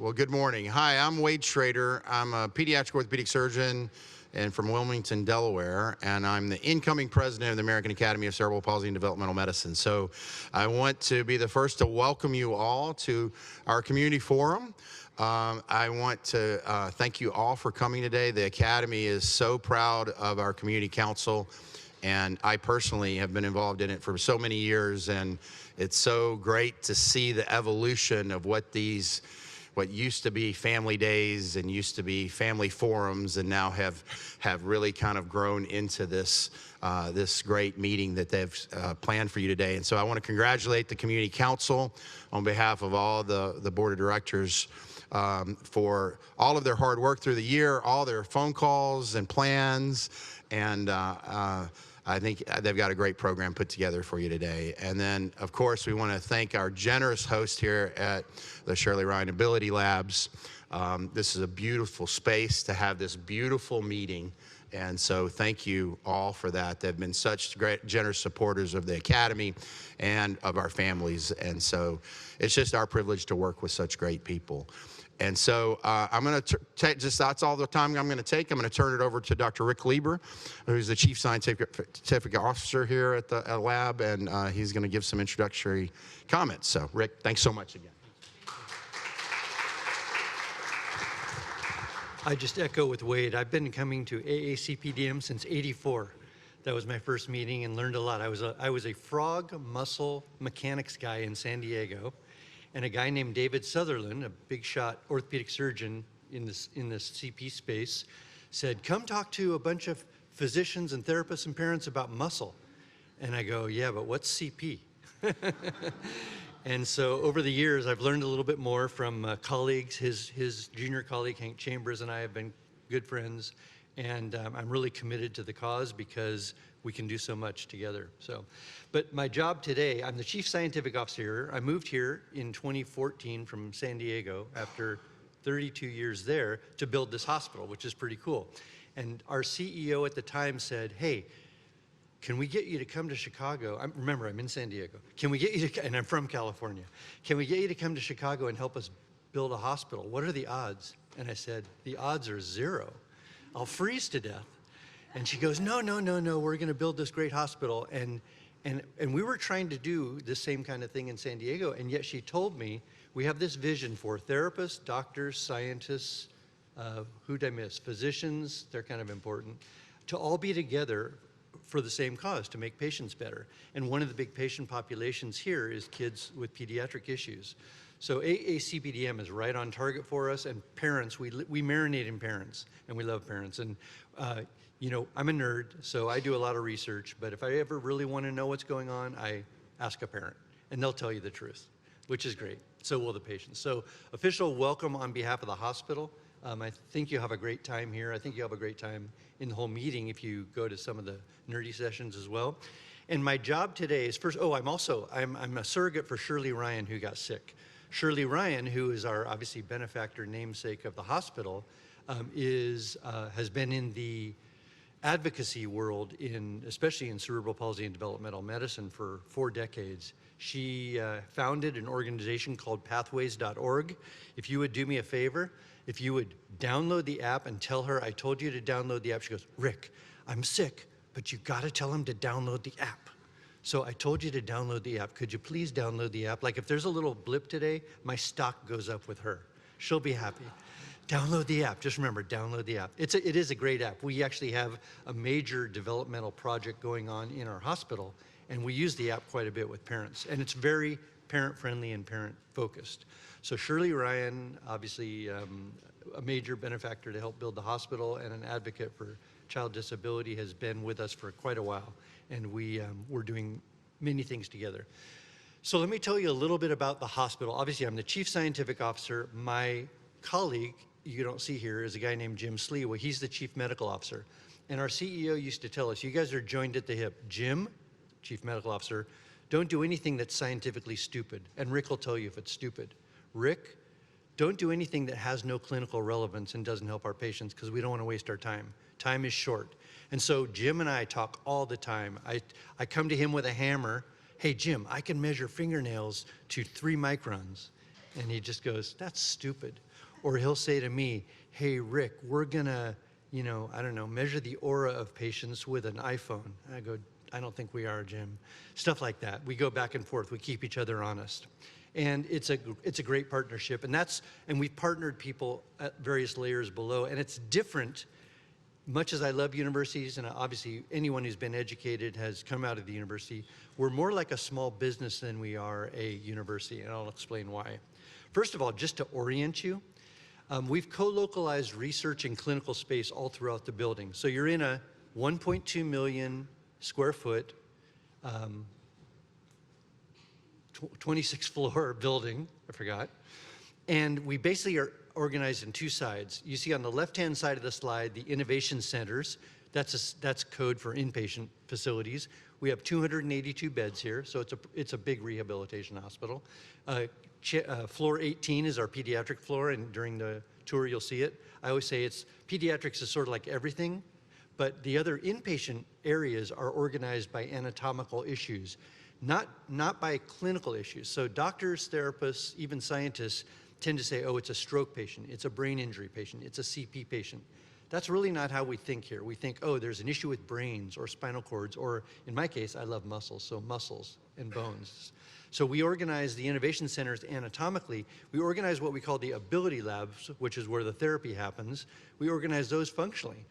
Well, good morning. Hi, I'm Wade Shrader. I'm a pediatric orthopedic surgeon and from Wilmington, Delaware, and I'm the incoming president of the American Academy of Cerebral Palsy and Developmental Medicine. So I want to be the first to welcome you all to our community forum. I want to thank you all for coming today. The Academy is so proud of our community council, and I personally have been involved in it for so many years, and it's so great to see the evolution of what used to be family days and used to be family forums, and now have really kind of grown into this great meeting that they've planned for you today. And so I want to congratulate the community council on behalf of all the board of directors for all of their hard work through the year, all their phone calls and plans, and I think they've got a great program put together for you today. And then, of course, we want to thank our generous host here at the Shirley Ryan Ability Labs. This is a beautiful space to have this beautiful meeting. And so thank you all for that. They've been such great, generous supporters of the Academy and of our families. And so it's just our privilege to work with such great people. And so I'm going to that's all the time I'm going to take. I'm going to turn it over to Dr. Rick Leiber, who's the Chief Scientific Officer here at the lab, and he's going to give some introductory comments. So, Rick, thanks so much again. I just echo with Wade. I've been coming to AACPDM since '84. That was my first meeting, and learned a lot. I was a frog muscle mechanics guy in San Diego. And a guy named David Sutherland, a big shot orthopedic surgeon in this CP space, said, come talk to a bunch of physicians and therapists and parents about muscle. And I go, yeah, but what's CP? And so over the years, I've learned a little bit more from colleagues. His junior colleague, Hank Chambers, and I have been good friends. And I'm really committed to the cause because we can do so much together. But my job today, I'm the Chief Scientific Officer here. I moved here in 2014 from San Diego after 32 years there to build this hospital, which is pretty cool. And our CEO at the time said, hey, can we get you to come to Chicago? Remember, I'm in San Diego. Can we get you to, and I'm from California. Can we get you to come to Chicago and help us build a hospital? What are the odds? And I said, the odds are 0. I'll freeze to death. And she goes, no, we're going to build this great hospital. And we were trying to do the same kind of thing in San Diego, and yet she told me, we have this vision for therapists, doctors, scientists, who'd I miss? Physicians, they're kind of important, to all be together for the same cause, to make patients better. And one of the big patient populations here is kids with pediatric issues. So AACPDM is right on target for us, and parents, we marinate in parents, and we love parents. And you know, I'm a nerd, so I do a lot of research, but if I ever really want to know what's going on, I ask a parent, and they'll tell you the truth, which is great. So will the patients. So official welcome on behalf of the hospital. I think you'll have a great time here. I think you'll have a great time in the whole meeting if you go to some of the nerdy sessions as well. And my job today is first, I'm a surrogate for Shirley Ryan, who got sick. Shirley Ryan, who is our obviously benefactor namesake of the hospital, has been in the advocacy world, especially in cerebral palsy and developmental medicine, for 4 decades. She founded an organization called pathways.org. If you would do me a favor, if you would download the app and tell her I told you to download the app. She goes, Rick, I'm sick, but you gotta tell him to download the app. So I told you to download the app. Could you please download the app? Like if there's a little blip today, my stock goes up with her. She'll be happy. Download the app. Just remember, download the app. It is a great app. We actually have a major developmental project going on in our hospital, and we use the app quite a bit with parents. And it's very parent-friendly and parent-focused. So Shirley Ryan, obviously a major benefactor to help build the hospital and an advocate for child disability, has been with us for quite a while. And we're doing many things together. So let me tell you a little bit about the hospital. Obviously, I'm the Chief Scientific Officer. My colleague, you don't see here, is a guy named Jim Sleewa. He's the Chief Medical Officer. And our CEO used to tell us, you guys are joined at the hip. Jim, Chief Medical Officer, don't do anything that's scientifically stupid. And Rick will tell you if it's stupid. Rick, don't do anything that has no clinical relevance and doesn't help our patients, because we don't want to waste our time. Time is short. And so Jim and I talk all the time. I come to him with a hammer. Hey, Jim, I can measure fingernails to 3 microns. And he just goes, that's stupid. Or he'll say to me, hey, Rick, we're gonna, I don't know, measure the aura of patients with an iPhone. And I go, I don't think we are, Jim. Stuff like that. We go back and forth. We keep each other honest. And it's a great partnership. And we've partnered people at various layers below. And it's different, much as I love universities, and obviously anyone who's been educated has come out of the university, we're more like a small business than we are a university, and I'll explain why. First of all, just to orient you, we've co-localized research and clinical space all throughout the building. So you're in a 1.2 million square foot, 26 floor building, I forgot. And we basically are organized in two sides. You see on the left-hand side of the slide, the innovation centers. That's code for inpatient facilities. We have 282 beds here, so it's a big rehabilitation hospital. Floor 18 is our pediatric floor, and during the tour you'll see it. I always say pediatrics is sort of like everything, but the other inpatient areas are organized by anatomical issues, not by clinical issues. So doctors, therapists, even scientists tend to say, oh, it's a stroke patient, it's a brain injury patient, it's a CP patient. That's really not how we think here. We think, oh, there's an issue with brains or spinal cords, or in my case, I love muscles, so muscles and bones. So we organize the innovation centers anatomically. We organize what we call the ability labs, which is where the therapy happens. We organize those functionally.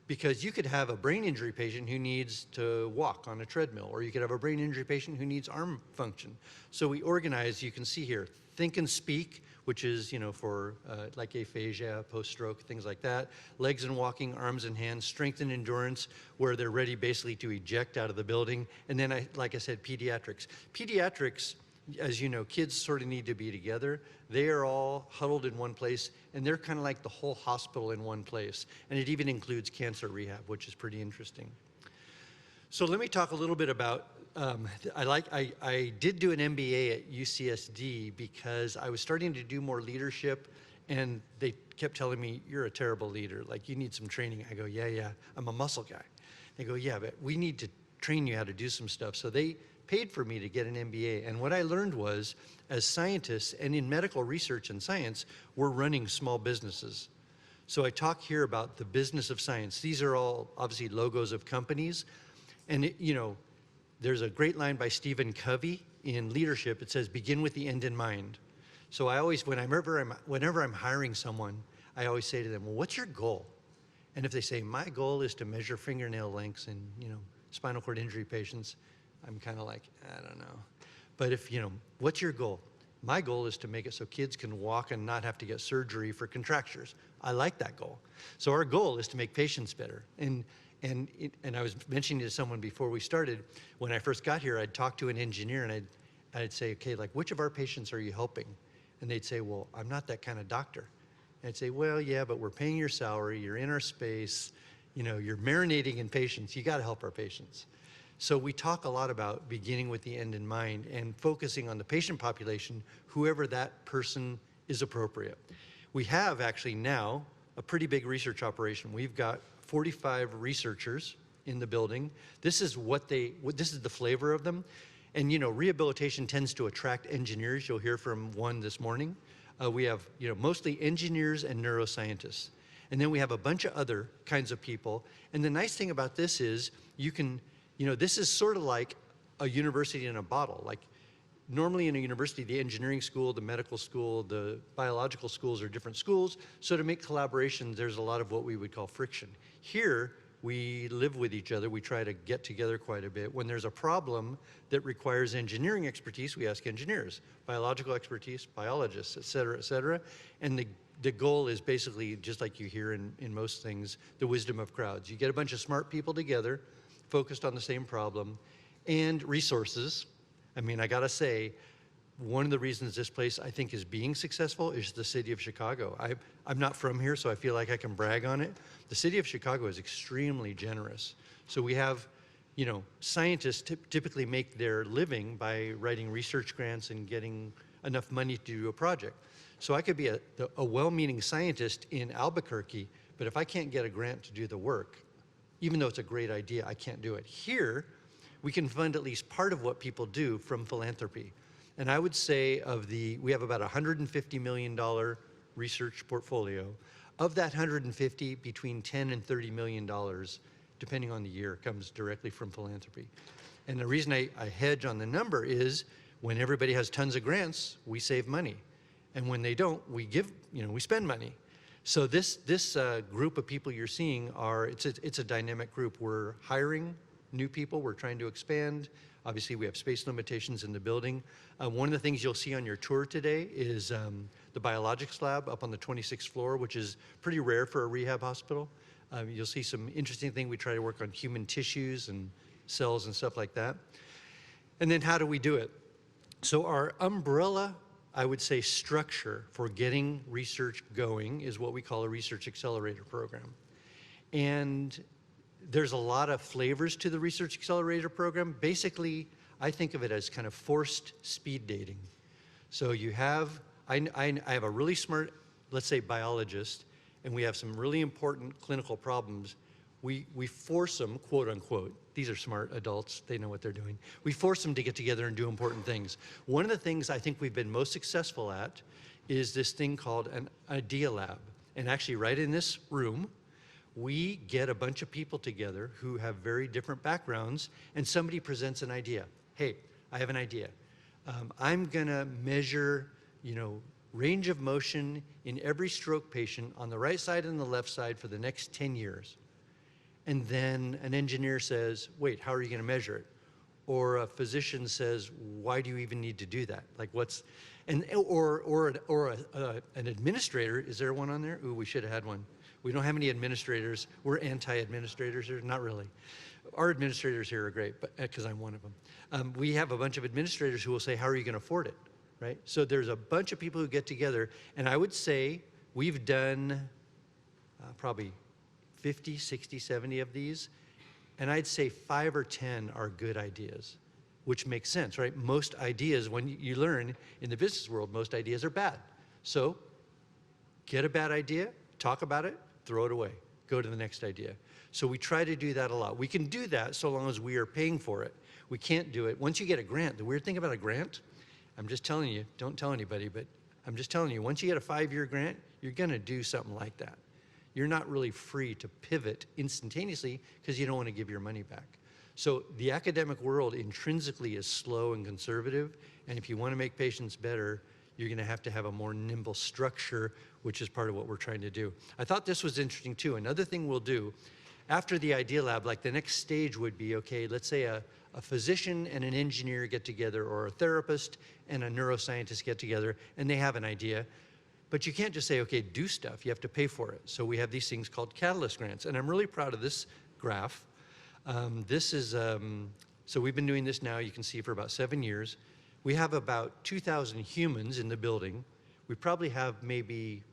Because you could have a brain injury patient who needs to walk on a treadmill, or you could have a brain injury patient who needs arm function. So we organize, you can see here, think and speak, which is, for like aphasia, post-stroke, things like that. Legs and walking, arms and hands, strength and endurance, where they're ready basically to eject out of the building. And then, like I said, pediatrics. Pediatrics, as you know, kids sort of need to be together. They are all huddled in one place, and they're kind of like the whole hospital in one place. And it even includes cancer rehab, which is pretty interesting. So let me talk a little bit about, I did do an MBA at UCSD because I was starting to do more leadership, and they kept telling me, you're a terrible leader, like you need some training. I go, yeah, I'm a muscle guy. They go, yeah, but we need to train you how to do some stuff. So they paid for me to get an MBA. And what I learned was, as scientists and in medical research and science, we're running small businesses. So I talk here about the business of science. These are all obviously logos of companies. And there's a great line by Stephen Covey in leadership. It says, begin with the end in mind. So I always, whenever I'm hiring someone, I always say to them, well, what's your goal? And if they say, my goal is to measure fingernail lengths in, spinal cord injury patients, I'm kind of like, I don't know. But if, what's your goal? My goal is to make it so kids can walk and not have to get surgery for contractures. I like that goal. So our goal is to make patients better. And I was mentioning to someone before we started, when I first got here, I'd talk to an engineer and I'd say, okay, like which of our patients are you helping? And they'd say, well, I'm not that kind of doctor. And I'd say, well, yeah, but we're paying your salary, you're in our space, you're marinating in patients, you gotta help our patients. So we talk a lot about beginning with the end in mind and focusing on the patient population, whoever that person is appropriate. We have actually now a pretty big research operation. We've got 45 researchers in the building. This is this is the flavor of them. And rehabilitation tends to attract engineers. You'll hear from one this morning. We have mostly engineers and neuroscientists. And then we have a bunch of other kinds of people. And the nice thing about this is you can, this is sort of like a university in a bottle. Like normally in a university, the engineering school, the medical school, the biological schools are different schools. So to make collaborations, there's a lot of what we would call friction. Here, we live with each other. We try to get together quite a bit. When there's a problem that requires engineering expertise, we ask engineers, biological expertise, biologists, et cetera, and the goal is basically, just like you hear in most things, the wisdom of crowds. You get a bunch of smart people together, focused on the same problem, and resources. I mean, I gotta say, one of the reasons this place, I think, is being successful is the city of Chicago. I'm not from here, so I feel like I can brag on it. The city of Chicago is extremely generous. So we have, scientists typically make their living by writing research grants and getting enough money to do a project. So I could be a well-meaning scientist in Albuquerque, but if I can't get a grant to do the work, even though it's a great idea, I can't do it. Here, we can fund at least part of what people do from philanthropy. And I would say we have about $150 million research portfolio. Of that 150, between 10 and $30 million, depending on the year, comes directly from philanthropy. And the reason I hedge on the number is when everybody has tons of grants, we save money. And when they don't, we spend money. So this group of people you're seeing it's a dynamic group. We're hiring new people, we're trying to expand. Obviously, we have space limitations in the building. One of the things you'll see on your tour today is the biologics lab up on the 26th floor, which is pretty rare for a rehab hospital. You'll see some interesting things. We try to work on human tissues and cells and stuff like that. And then how do we do it? So our umbrella, I would say, structure for getting research going is what we call a research accelerator program. And there's a lot of flavors to the Research Accelerator program. Basically, I think of it as kind of forced speed dating. So you have, I have a really smart, let's say, biologist, and we have some really important clinical problems. We force them, quote unquote, these are smart adults, they know what they're doing. We force them to get together and do important things. One of the things I think we've been most successful at is this thing called an idea lab. And actually right in this room, we get a bunch of people together who have very different backgrounds, and somebody presents an idea. Hey, I have an idea. I'm gonna measure, range of motion in every stroke patient on the right side and the left side for the next 10 years. And then an engineer says, wait, how are you gonna measure it? Or a physician says, why do you even need to do that? Like or an administrator, is there one on there? Ooh, we should have had one. We don't have any administrators. We're anti-administrators here, not really. Our administrators here are great, but because I'm one of them. We have a bunch of administrators who will say, how are you gonna afford it, right? So there's a bunch of people who get together, and I would say we've done probably 50, 60, 70 of these, and I'd say 5 or 10 are good ideas, which makes sense, right? Most ideas, when you learn in the business world, most ideas are bad. So get a bad idea, talk about it, throw it away, go to the next idea. So we try to do that a lot. We can do that so long as we are paying for it. We can't do it. Once you get a grant, the weird thing about a grant, I'm just telling you, don't tell anybody, but I'm just telling you, once you get a 5-year grant, you're gonna do something like that. You're not really free to pivot instantaneously because you don't want to give your money back. So the academic world intrinsically is slow and conservative, and if you want to make patients better, you're going to have a more nimble structure, which is part of what we're trying to do. I thought this was interesting too. Another thing we'll do, after the idea lab, like the next stage would be, okay, let's say a physician and an engineer get together, or a therapist and a neuroscientist get together, and they have an idea. But you can't just say, okay, do stuff. You have to pay for it. So we have these things called catalyst grants. And I'm really proud of this graph. This is, so we've been doing this now, you can see, for about 7 years. We have about 2,000 humans in the building. We probably have maybe,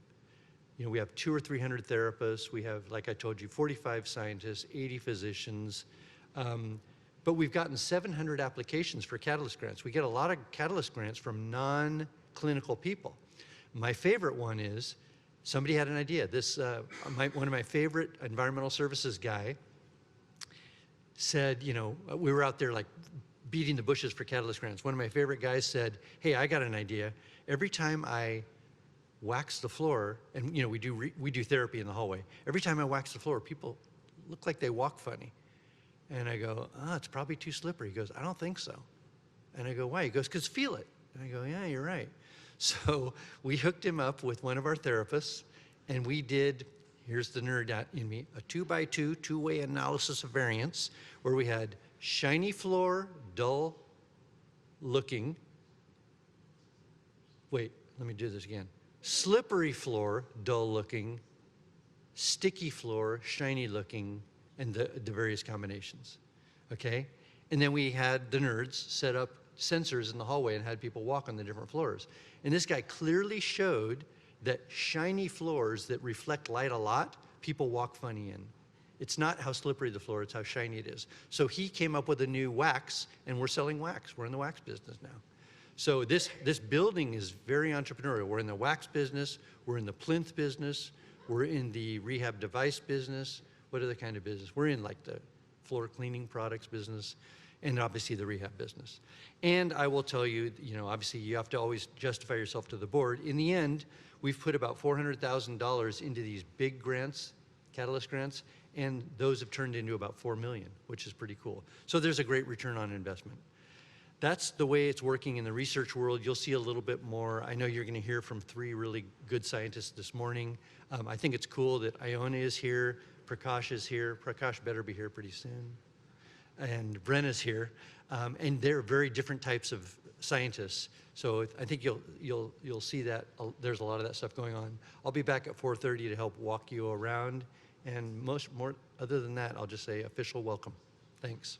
we have 200 or 300 therapists. We have, like I told you, 45 scientists, 80 physicians. But we've gotten 700 applications for catalyst grants. We get a lot of catalyst grants from non-clinical people. My favorite one is, somebody had an idea. One of my favorite environmental services guy said, we were out there like beating the bushes for catalyst grants. One of my favorite guys said, hey, I got an idea. Every time I wax the floor, and we do therapy in the hallway. Every time I wax the floor, people look like they walk funny. And I go, it's probably too slippery. He goes, I don't think so. And I go, why? He goes, because feel it. And I go, yeah, you're right. So we hooked him up with one of our therapists, and we did, here's the nerd in me, a 2x2 two-way analysis of variance, where we had shiny floor, dull looking, wait, let me do this again. Slippery floor, dull looking, sticky floor, shiny looking, and the various combinations, okay? And then we had the nerds set up sensors in the hallway and had people walk on the different floors. And this guy clearly showed that shiny floors that reflect light a lot, people walk funny in. It's not how slippery the floor, it's how shiny it is. So he came up with a new wax, and we're selling wax. We're in the wax business now. So this building is very entrepreneurial. We're in the wax business, we're in the plinth business, we're in the rehab device business. What other kind of business? We're in like the floor cleaning products business. and obviously the rehab business. And I will tell you, you know, obviously you have to always justify yourself to the board. In the end, we've put about $400,000 into these big grants, Catalyst grants, and those have turned into about $4 million, which is pretty cool. So there's a great return on investment. That's the way it's working in the research world. You'll see a little bit more. I know you're going to hear from 3 really good scientists this morning. I think it's cool that Iona is here, Prakash is here. Prakash better be here pretty soon. And Brenna's here. And they're very different types of scientists. So I think you'll see that there's a lot of that stuff going on. I'll be back at 4:30 to help walk you around. And more other than that, I'll just say official welcome. Thanks.